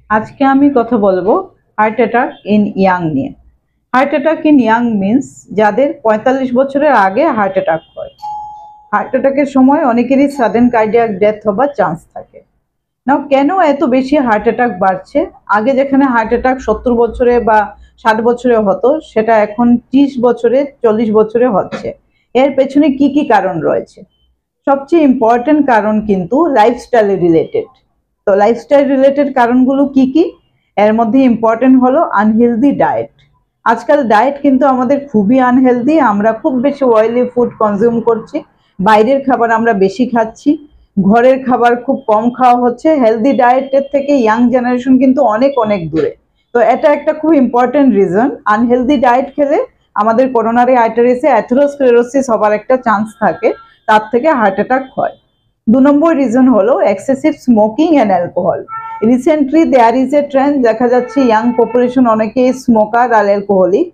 আজকে আমি কথা বলবো হার্ট অ্যাটাক ইন ইয়াং নিয়ে। Heart attack in young means যাদের ৪৫ বছরের আগে হার্ট অ্যাটাক হয়। হার্ট অ্যাটাকের সময় অনেকেরই সাডেন কার্ডিয়াক ডেথ হবার চান্স থাকে। নাও কেন এত বেশি হার্ট অ্যাটাক বাড়ছে? আগে যেখানে হার্ট অ্যাটাক ৭০ বছরে বা ৬০ বছরে হতো, সেটা এখন ৩০ বছরে ৪০ বছরে হচ্ছে। এর পেছনে কি কি কারণ রয়েছে? সবচেয়ে ইম্পর্টেন্ট কারণ কিন্তু লাইফস্টাইল রিলেটেড। তো লাইফস্টাইল রিলেটেড কারণগুলো কি কি? এর মধ্যে ইম্পর্টেন্ট হলো আনহেলদি ডায়েট। আজকাল ডায়েট কিন্তু আমাদের খুবই আনহেলদি। আমরা খুব বেশি অয়েলি ফুড কনজিউম করছি, বাইরের খাবার আমরা বেশি খাচ্ছি, ঘরের খাবার খুব কম খাওয়া হচ্ছে। হেলদি ডায়েটের থেকে ইয়াং জেনারেশন কিন্তু অনেক অনেক দূরে। তো এটা একটা খুব ইম্পর্টেন্ট রিজন। আনহেলদি ডায়েট খেলে আমাদের করোনারি আর্টারিসে অ্যাথেরোস্ক্লেরোসিস হবার একটা চান্স থাকে, তার থেকে হার্ট অ্যাটাক হয়। ২ নম্বর রিজন হলো excessive smoking and alcohol. Recently there is a trend, দেখা যাচ্ছে ইয়াং পপুলেশন অনেকেই স্মোকার আর অ্যালকোহলিক।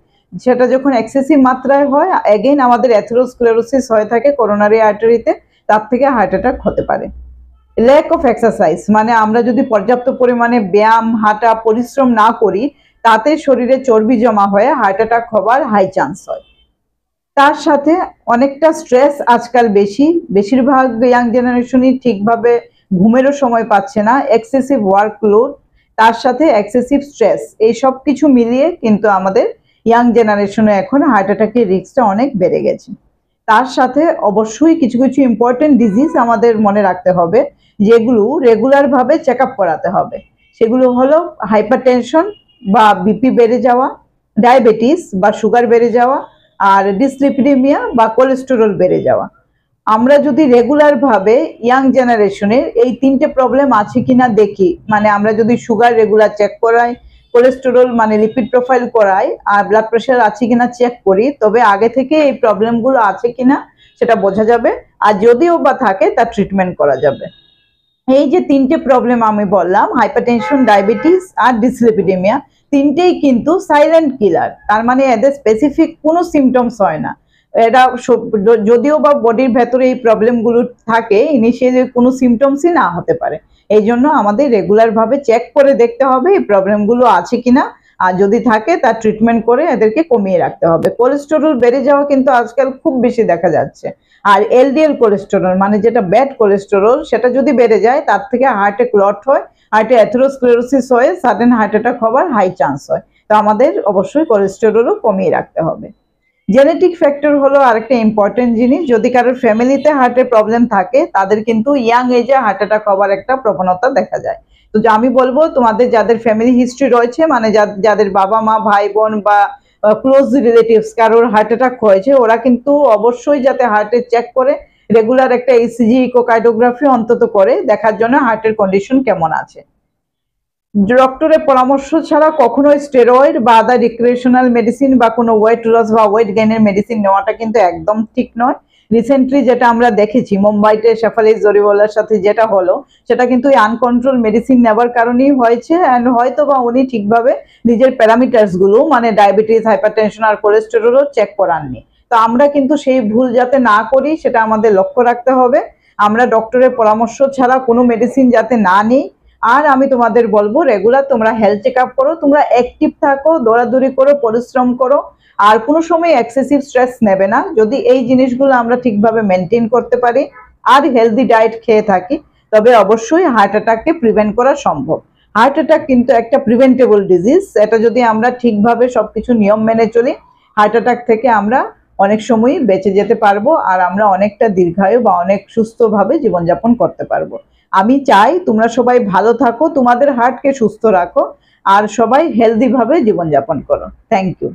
সেটা যখন এক্সেসিভ মাত্রায় হয়, এগেইন আমাদের অ্যাথেরোস্ক্লেরোসিস হয়ে থাকে করোনারি আর্টারিতে, তার থেকে হার্ট অ্যাটাক হতে পারে। ল্যাক অফ এক্সারসাইজ, মানে আমরা যদি পর্যাপ্ত পরিমাণে ব্যায়াম, হাঁটা, পরিশ্রম না করি, তাতে শরীরে চর্বি জমা হয়ে হার্ট অ্যাটাক হবার হাই চান্স হয়। তার সাথে অনেকটা স্ট্রেস আজকাল বেশি, বেশিরভাগ ইয়াং জেনারেশনই ঠিকভাবে ঘুমেরও সময় পাচ্ছে না, এক্সেসিভ ওয়ার্কলোড, তার সাথে এক্সেসিভ স্ট্রেস, এই সব কিছু মিলিয়ে কিন্তু আমাদের ইয়াং জেনারেশনে এখন হার্ট অ্যাটাকের রিস্কটা অনেক বেড়ে গেছে। তার সাথে অবশ্যই কিছু কিছু ইম্পর্টেন্ট ডিজিজ আমাদের মনে রাখতে হবে, যেগুলো রেগুলারভাবে চেক আপ করাতে হবে। সেগুলো হলো হাইপারটেনশন বা বিপি বেড়ে যাওয়া, ডায়াবেটিস বা সুগার বেড়ে যাওয়া, আর ডিসলিপিডেমিয়া বা কোলেস্টেরল বেড়ে যাওয়া। আমরা যদি রেগুলার ভাবে ইয়াং জেনারেশনের এই ৩টে প্রবলেম আছে কিনা দেখি, মানে আমরা যদি সুগার রেগুলার চেক করাই, কোলেস্টেরল মানে লিপিড প্রোফাইল করাই, আর ব্লাড প্রেশার আছে কিনা চেক করি, তবে আগে থেকে এই প্রবলেমগুলো আছে কিনা সেটা বোঝা যাবে। আর যদিও বা থাকে, তার ট্রিটমেন্ট করা যাবে। এই যে ৩টে প্রবলেম আমি বললাম, হাইপারটেনশন, ডায়াবেটিস আর ডিসলিপিডেমিয়া, তিনটেই কিন্তু সাইলেন্ট কিলার। তার মানে এদের স্পেসিফিক কোনো সিমটমস হয় না। এরা যদিও বা বডির ভেতরে এই প্রবলেমগুলো থাকে, ইনিশিয়ালি কোনো সিমটমসই না হতে পারে। এই জন্য আমাদের রেগুলার ভাবে চেক করে দেখতে হবে এই প্রবলেমগুলো আছে কিনা, আর যদি থাকে তার ট্রিটমেন্ট করে এদেরকে কমিয়ে রাখতে হবে। কোলেস্টেরল বেড়ে যাওয়া কিন্তু আজকাল খুব বেশি দেখা যাচ্ছে। আর এলডিএল কোলেস্টেরল মানে যেটা ব্যাড কোলেস্টেরল, সেটা যদি বেড়ে যায়, তার থেকে হার্টে ক্লট হয়, হার্টে অ্যাথেরোস্ক্লেরোসিস হয়ে সাডেন হার্ট অ্যাটাক হবার হাই চান্স হয়। তো আমাদের অবশ্যই কোলেস্টেরলও কমিয়ে রাখতে হবে। জেনেটিক ফ্যাক্টর হলো আরেকটা ইম্পর্টেন্ট জিনিস। যদি কারোর ফ্যামিলিতে হার্টের প্রবলেম থাকে, তাদের কিন্তু ইয়াং এজে হার্ট অ্যাটাক হবার একটা প্রবণতা দেখা যায়। তো আমি বলবো, তোমাদের যাদের ফ্যামিলি হিস্ট্রি রয়েছে, মানে যাদের বাবা মা, ভাই বোন বা ক্লোজ রিলেটিভস কারোর হার্ট অ্যাটাক হয়েছে, ওরা কিন্তু অবশ্যই যাতে হার্টের চেক করে, রেগুলার একটা ইসিজি, ইকোকার্ডিওগ্রাফি অন্তত করে দেখার জন্য হার্টের কন্ডিশন কেমন আছে। ডক্টরের পরামর্শ ছাড়া কখনোই স্টেরয়েড বা আদার রিক্রিয়েশনাল মেডিসিন বা কোনো ওয়েট লস বা ওয়েট গেইনের মেডিসিন নেওয়াটা কিন্তু একদম ঠিক নয়। রিসেন্টলি যেটা আমরা দেখেছি মুম্বাইতে শেফালি জরিওয়ালার সাথে যেটা হলো, সেটা কিন্তু আনকন্ট্রোল মেডিসিন নেওয়ার কারণেই হয়েছে। অ্যান্ড হয়তো বা উনি ঠিকভাবে নিজের প্যারামিটার্সগুলো, মানে ডায়াবেটিস, হাইপারটেনশন আর কোলেস্টেরলও চেক করাননি। তো আমরা কিন্তু সেই ভুল যাতে না করি, সেটা আমাদের লক্ষ্য রাখতে হবে। আমরা ডক্টরের পরামর্শ ছাড়া কোনো মেডিসিন যাতে না নিই। আর আমি তোমাদের বলবো, রেগুলার তোমরা হেলথ চেক আপ করো, তোমরা অ্যাক্টিভ থাকো, দৌড়াদৌড়ি করো, পরিশ্রম করো, আর কোনো সময় এক্সেসিভ স্ট্রেস নেবে না। যদি এই জিনিসগুলো আমরা ঠিকভাবে মেনটেন করতে পারি আর হেলদি ডায়েট খেয়ে থাকি, তবে অবশ্যই হার্ট অ্যাটাককে প্রিভেন্ট করা সম্ভব। হার্ট অ্যাটাক কিন্তু একটা প্রিভেন্টেবল ডিজিজ। এটা যদি আমরা ঠিকভাবে সবকিছু নিয়ম মেনে চলি, হার্ট অ্যাটাক থেকে আমরা অনেক সময়ই বেঁচে যেতে পারবো, আর আমরা অনেকটা দীর্ঘায়ু বা অনেক সুস্থভাবে জীবনযাপন করতে পারবো। আমি চাই তোমরা সবাই ভালো থাকো, তোমাদের হার্টকে সুস্থ রাখো, আর সবাই হেলদি ভাবে জীবনযাপন করো। Thank you.